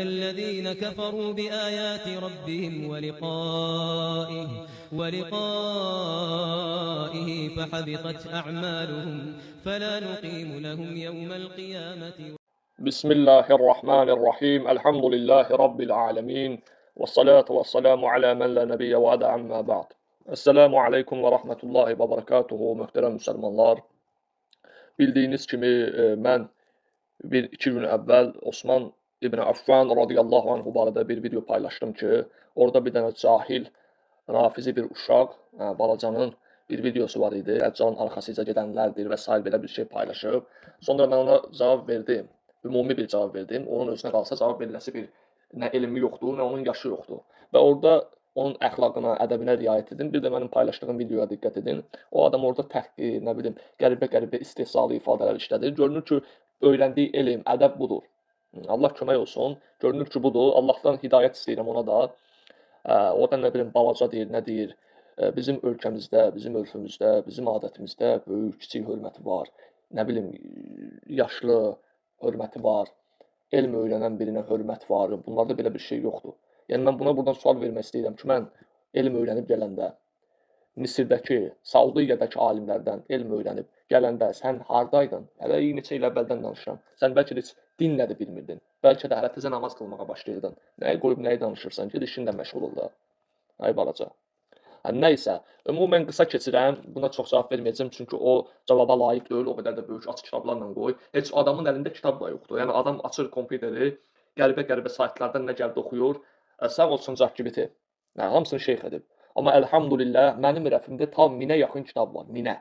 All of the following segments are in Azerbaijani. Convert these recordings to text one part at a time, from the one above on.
الذين كفروا بآيات ربهم ولقائه فحبطت أعمالهم فلا نقيم لهم يوم القيامة. بسم الله الرحمن الرحيم. الحمد لله رب العالمين. والصلاة والسلام على من لا nebiyə və əmmə ba'd. Esselamu aleykum və rahmetullahi və barakatuhu. Möhtərəm müsəlmanlar. Bildiyiniz kimi mən 1-2 gün əvvəl Osman İbn Affan radiyallahu anhu barədə bir video paylaşdım ki, orada bir dənə cahil, rafizi bir uşaq, balacanın bir videosu var idi. Dəccalın arxasıca gedənlərdir və s. belə bir şey paylaşıb. Sonra mən ona cavab verdim. Ümumi bir cavab verdim. Onun özünə qalsa cavab veriləsi bir nə elmi yoxdur, nə onun yaşı yoxdur. Və orada onun əxlaqına, ədəbinə riayət edin. Bir də mənim paylaşdığım videoya diqqət edin. O adam orada təhqir, nə bilim, qəribə istehzalı ifadələr işlədir. Görünür ki, öyrəndiyi elm, ədəb budur. Allah kömək olsun. Görünür ki, budur. Allahdan hidayət istəyirəm ona da. O da nə bilim, balaca deyir, nə deyir. Bizim ölkəmizdə, bizim örfümüzdə, bizim adətimizdə böyük, kiçik hörməti var. Nə bilim, yaşlı hörməti var. Elm öyrənən birinə hörmət var. Bunlarda belə bir şey yoxdur. Yəni mən buna buradan sual vermək istəyirəm ki, mən elm öyrənib gələndə, Misirdəki, Saudiyyədəki alimlərdən elm öyrənib gələndə sən hardaydın? Hələ neçə il əvvəldən danışıram. Sən bəlkə də heç din nədir bilmirdin. Bəlkə də hələ təzə namaz qılmağa başlayırdın. Nəyi qoyub nəyi danışırsan? Ged işinlə məşğul ol da. Ay balaca. Nəysə, ümumən qısa keçirəm. Buna çox cavab verməyəcəm, çünki o cavaba layiq deyil. O qədər də böyük aç kitablarla qoy. Heç adamın əlində kitab da yoxdur. Yəni adam açır kompüteri, qəribə saytlardan nə gəldi oxuyur. Sağ olsun ChatGPT. Hamısını şeyx edib. Amma əlhamdülillah mənim rəfimdə tam 1000-ə yaxın kitab var. 1000-ə.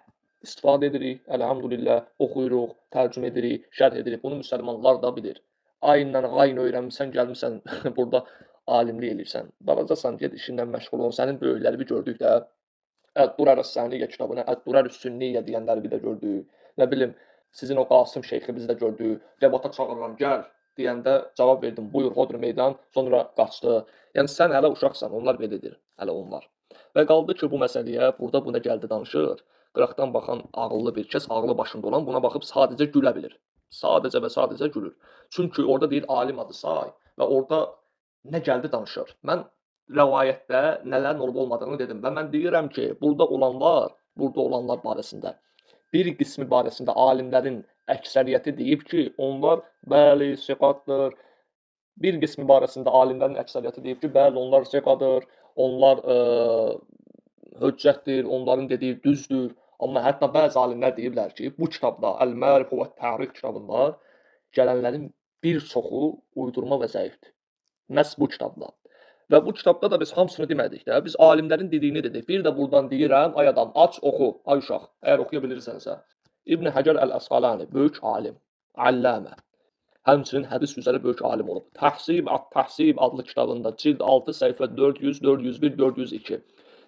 İstifadə edirik, əlhamdülillah, oxuyuruq, tərcümə edirik, şərh edirik. Bunu müsəlmanlar da bilir. Ayından qayn öyrənmisən, gəlmisən burada alimlik eləyirsən. Balacasan, ged işindən məşğul ol. Sənin böyükləri bir gördük də, Əd-Durar Əs-Səniyyə kitabını, Əd-Durar Üs-Sünniyyə deyənləri bir də gördük. Nə bilim, sizin o Qasım şeyxi biz də gördük. Debata çağırıram, gəl deyəndə cavab verdim, buyur, hodr meydan, sonra qaçdı. Yəni sən hələ uşaqsan, onlar belədir, hələ onlar. Və qaldı ki, bu məsələyə, burada buna gəldi danışır. Qıraqdan baxan ağıllı bir kəs, ağlı başında olan buna baxıb sadəcə gülə bilir. Sadəcə və sadəcə gülür. Çünki orada deyir alim adı say və orada nə gəldi danışır. Mən rəvayətdə nələrin olub olmadığını dedim və mən deyirəm ki, burada olanlar barəsində bir qismi barəsində alimlərin əksəriyyəti deyib ki, onlar bəli, siqatdır. Bir qismi barəsində alimlərin əksəriyyəti deyib ki, bəli, onlar siqadır, onlar höccətdir, onların dediyi düzdür. Amma hətta bəzi alimlər deyiblər ki, bu kitabda, Əl-Mərif və Tərix kitabında gələnlərin bir çoxu uydurma və zəifdir. Məhz bu kitabda. Və bu kitabda da biz hamısını demədik də, biz alimlərin dediyini dedik. Bir də buradan deyirəm, ay adam, aç, oxu, ay uşaq, əgər oxuya bilirsənsə. İbn Həcər Əl-Əsqalani, böyük alim, alləmə. Həmçinin hədis üzəri böyük alim olub. Təhsib At-Təhsib adlı kitabında cild 6 səhifə 400, 401, 402.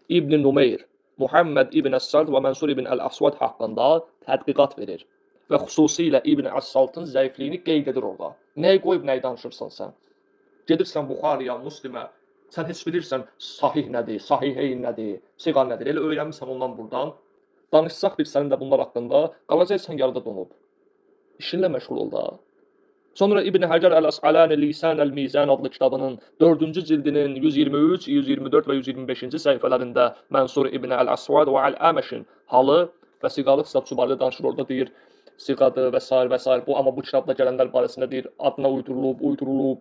İbn Numeyr, Muhammed İbn Əs-Sald və Mənsur İbn Əl-Əsvad haqqında tədqiqat verir. Və xüsusilə İbn Əs-Saldın zəifliyini qeyd edir orada. Nəyi qoyub, nəyi danışırsan sən? Gedirsən Buxariya, Müslimə, sən heç bilirsən sahih nədir, sahiheyn nədir, siğa nədir, elə öyrənmirsən ondan buradan. Danışsaq bir sənin də bunlar haqqında, qalacaqsan yarıda donub. İşinlə məşğul ol da. Sonra İbn Həcər Əl-Əsqalani Lisan Əl-Mizan adlı kitabının 4-cü cildinin 123, 124 və 125-ci səhifələrində Mənsur İbn Əl-Əsvad və Əl-Əməşin halı və siqalıq statusu barədə danışır. Orada deyir, siqadır və s. və s. Bu, amma bu kitabda gələnlər barəsində deyir, adına uydurulub,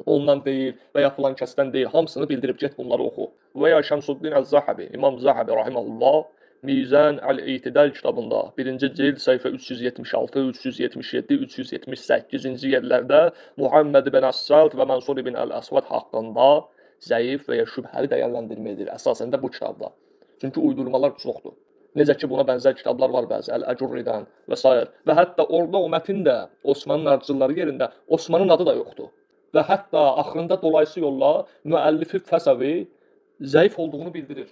ondan deyil və ya filan kəsdən deyil. Hamısını bildirib, get bunları oxu. Və ya Şəmsuddin Əz-Zahabi, İmam Zahabi rahiməhullah, Mizan Əl-İtidal kitabında 1-ci cild səhifə 376, 377, 378-ci yerlərdə Muhammed ibn Əs-Sald və Mənsur ibn Əl-Əsvad haqqında zəif və ya şübhəli dəyərləndirmə edir. Əsasən də bu kitabda. Çünki uydurmalar çoxdur. Necə ki, buna bənzər kitablar var bəzi, Əl-Əcurridən və s. Və hətta orada o mətində Osmanın ardıcılları yerində Osmanın adı da yoxdur. Və hətta axırında dolayısı yolla müəllifi Fəsəvi zəif olduğunu bildirir.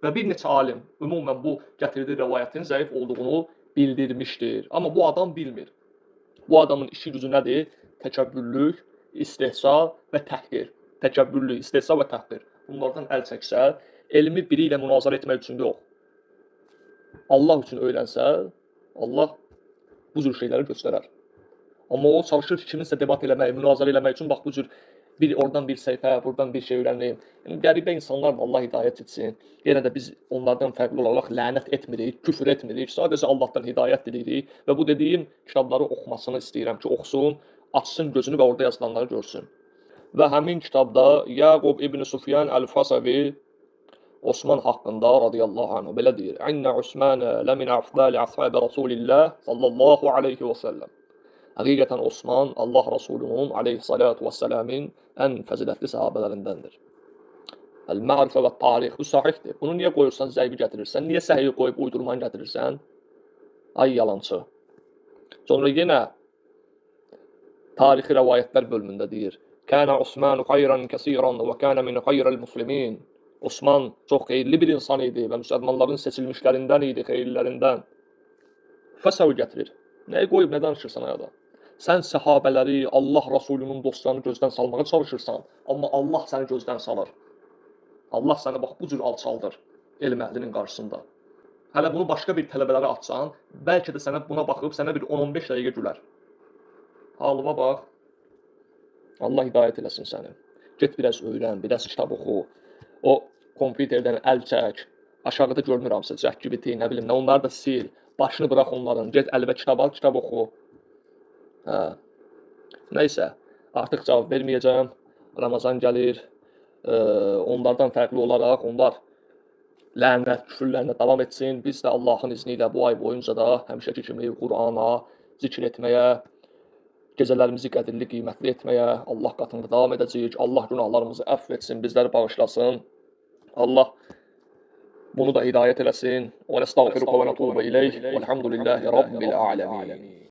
Və bir neçə alim ümumən bu gətirdiyi rəvayətin zəif olduğunu bildirmişdir. Amma bu adam bilmir. Bu adamın işi gücü nədir? Təkəbbürlük, istehza və təhqir. Təkəbbürlük, istehza və təhqir. Bunlardan əl çəksə, elmi biri ilə münazirə etmək üçün yox. Allah üçün öyrənsə, Allah bu cür şeyləri göstərər. Amma o çalışır ki, kiminsə debat eləmək, münazirə eləmək üçün bax bu cür oradan bir səhifə, buradan bir şey öyrənib. Yəni qəribə insanlar da Allah hidayət etsin. Yenə də biz onlardan fərqli olaraq lənət etmirik, küfür etmirik. Sadəcə Allahdan hidayət diləyirik və bu dediyim kitabları oxumasını istəyirəm ki, oxusun, açsın gözünü və orada yazılanları görsün. Və həmin kitabda Yaqub ibn Sufyan Əl-Fasavi Osman haqqında radiyallahu anhu belə deyir: "İnna Osmanə ləmin afdali ashabi Rasulillah sallallahu alayhi və səlləm." Həqiqətən Osman Allah Rasulunun aleyhissalatu vesselamın ən fəzilətli sahabələrindəndir. El-Ma'rifə və Tarix bu sahihdir. Bunu niyə qoyursan, zəibi gətirirsən? Niyə səhihi qoyub uydurmanı gətirirsən? Ay yalançı. Sonra yenə tarixi rəvayətlər bölümündə deyir: "Kana Osman xeyran kəsiran və kana min xeyril muslimin." Osman çox xeyirli bir insan idi və müsəlmanların seçilmişlərindən idi, xeyirlərindən. Fəsəvi gətirir. Nəyi qoyub, nə danışırsan ayada? Sən səhabələri, Allah Rasulunun dostlarını gözdən salmağa çalışırsan, amma Allah səni gözdən salır. Allah səni bax bu cür alçaldır elm əhlinin qarşısında. Hələ bunu başqa bir tələbələrə atsan, bəlkə də sənə buna baxıb sənə bir 10-15 dəqiqə gülər. Halıma bax. Allah hidayət eləsin səni. Get biraz öyrən, biraz kitab oxu. O kompüterdən əl çək. Aşağıda görünür hamısı, ChatGPT, nə bilim nə, onları da sil. Başını bırax onların. Get əlbə kitab al, kitab oxu. Hə. Nəysə, artıq cavab verməyəcəm. Ramazan gəlir. Onlardan fərqli olaraq onlar lənət, küfürlərinə davam etsin. Biz də Allahın izni ilə bu ay boyunca da həmişəki kimi Qur'ana zikr etməyə, gecələrimizi qədirli, qiymətli etməyə Allah qatında davam edəcəyik. Allah günahlarımızı əfv etsin, bizləri bağışlasın. Allah bunu da hidayət eləsin. Və nəstəğfiruka və nətubu ileyh. Velhamdülillahi Rabbil alemin.